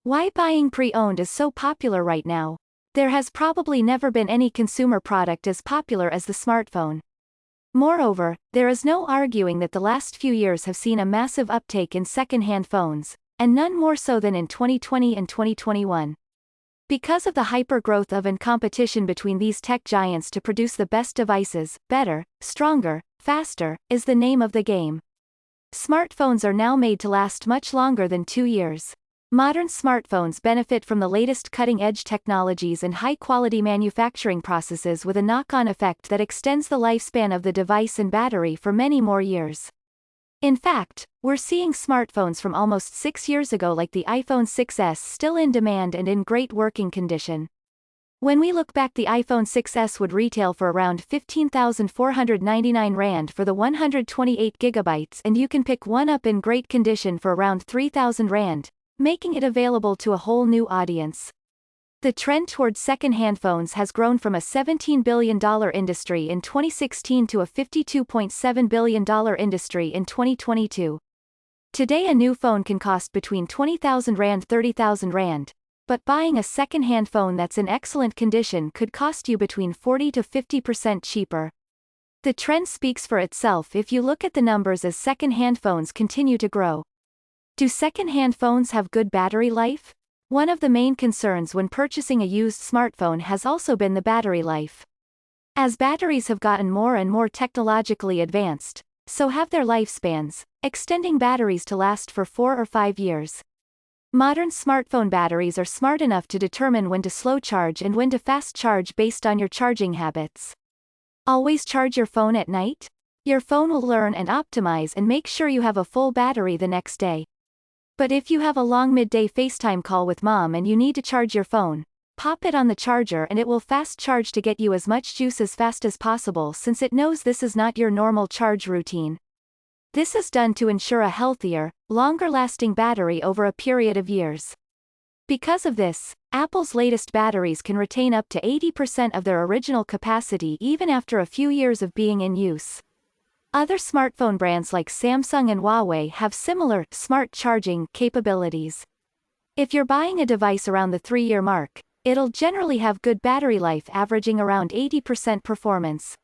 Why buying pre-owned is so popular right now? There has probably never been any consumer product as popular as the smartphone. Moreover, there is no arguing that the last few years have seen a massive uptake in second-hand phones, and none more so than in 2020 and 2021. Because of the hyper-growth of and competition between these tech giants to produce the best devices, better, stronger, faster, is the name of the game. Smartphones are now made to last much longer than 2 years. Modern smartphones benefit from the latest cutting-edge technologies and high-quality manufacturing processes with a knock-on effect that extends the lifespan of the device and battery for many more years. In fact, we're seeing smartphones from almost 6 years ago like the iPhone 6s still in demand and in great working condition. When we look back, the iPhone 6s would retail for around 15,499 Rand for the 128 gigabytes, and you can pick one up in great condition for around 3,000 Rand, making it available to a whole new audience. The trend towards second-hand phones has grown from a $17 billion industry in 2016 to a $52.7 billion industry in 2022. Today a new phone can cost between 20,000 Rand 30,000 Rand, but buying a second-hand phone that's in excellent condition could cost you between 40 to 50% cheaper. The trend speaks for itself if you look at the numbers as second-hand phones continue to grow. Do second-hand phones have good battery life? One of the main concerns when purchasing a used smartphone has also been the battery life. As batteries have gotten more and more technologically advanced, so have their lifespans, extending batteries to last for 4 or 5 years. Modern smartphone batteries are smart enough to determine when to slow charge and when to fast charge based on your charging habits. Always charge your phone at night? Your phone will learn and optimize and make sure you have a full battery the next day. But if you have a long midday FaceTime call with mom and you need to charge your phone, pop it on the charger and it will fast charge to get you as much juice as fast as possible, since it knows this is not your normal charge routine. This is done to ensure a healthier, longer-lasting battery over a period of years. Because of this, Apple's latest batteries can retain up to 80% of their original capacity even after a few years of being in use. Other smartphone brands like Samsung and Huawei have similar smart charging capabilities. If you're buying a device around the 3-year mark, it'll generally have good battery life, averaging around 80% performance.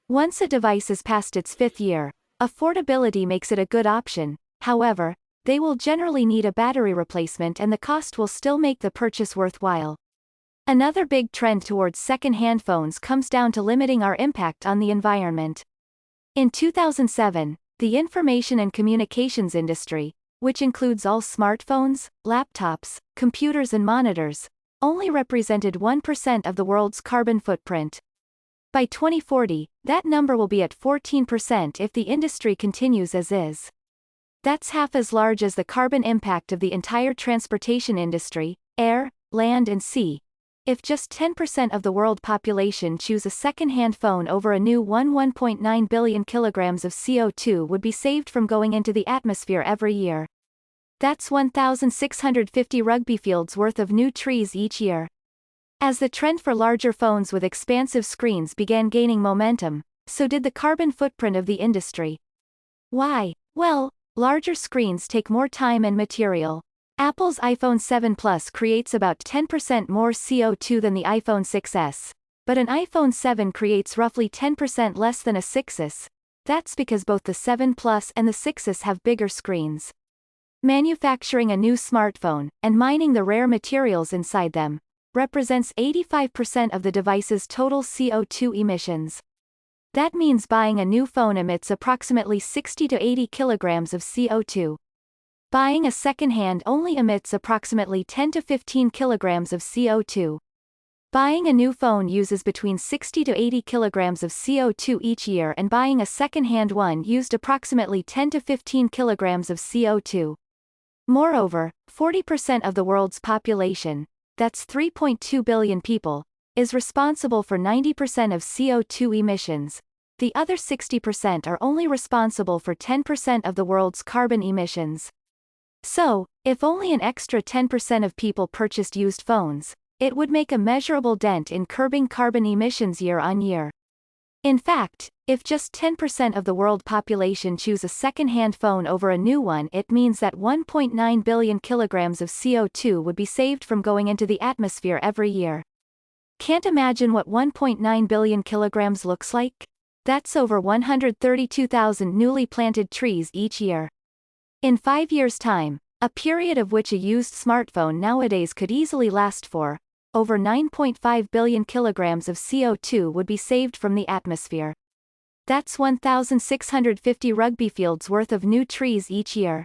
Once a device is past its 5th year, affordability makes it a good option. However, they will generally need a battery replacement and the cost will still make the purchase worthwhile. Another big trend towards second-hand phones comes down to limiting our impact on the environment. In 2007, the information and communications industry, which includes all smartphones, laptops, computers and monitors, only represented 1% of the world's carbon footprint. By 2040, that number will be at 14% if the industry continues as is. That's half as large as the carbon impact of the entire transportation industry, air, land and sea. If just 10% of the world population choose a second-hand phone over a new 1.9 billion kilograms of CO2 would be saved from going into the atmosphere every year. That's 1,650 rugby fields worth of new trees each year. As the trend for larger phones with expansive screens began gaining momentum, so did the carbon footprint of the industry. Why? Well, larger screens take more time and material. Apple's iPhone 7 Plus creates about 10% more CO2 than the iPhone 6s, but an iPhone 7 creates roughly 10% less than a 6s. That's because both the 7 Plus and the 6s have bigger screens. Manufacturing a new smartphone, and mining the rare materials inside them, represents 85% of the device's total CO2 emissions. That means buying a new phone emits approximately 60 to 80 kilograms of CO2. Buying a second-hand only emits approximately 10 to 15 kilograms of CO2. Buying a new phone uses between 60 to 80 kilograms of CO2 each year, and buying a second-hand one used approximately 10 to 15 kilograms of CO2. Moreover, 40% of the world's population, that's 3.2 billion people, is responsible for 90% of CO2 emissions. The other 60% are only responsible for 10% of the world's carbon emissions. So, if only an extra 10% of people purchased used phones, it would make a measurable dent in curbing carbon emissions year on year. In fact, if just 10% of the world population choose a second-hand phone over a new one, it means that 1.9 billion kilograms of CO2 would be saved from going into the atmosphere every year. Can't imagine what 1.9 billion kilograms looks like? That's over 132,000 newly planted trees each year. In 5 years' time, a period of which a used smartphone nowadays could easily last for, over 9.5 billion kilograms of CO2 would be saved from the atmosphere. That's 1,650 rugby fields worth of new trees each year.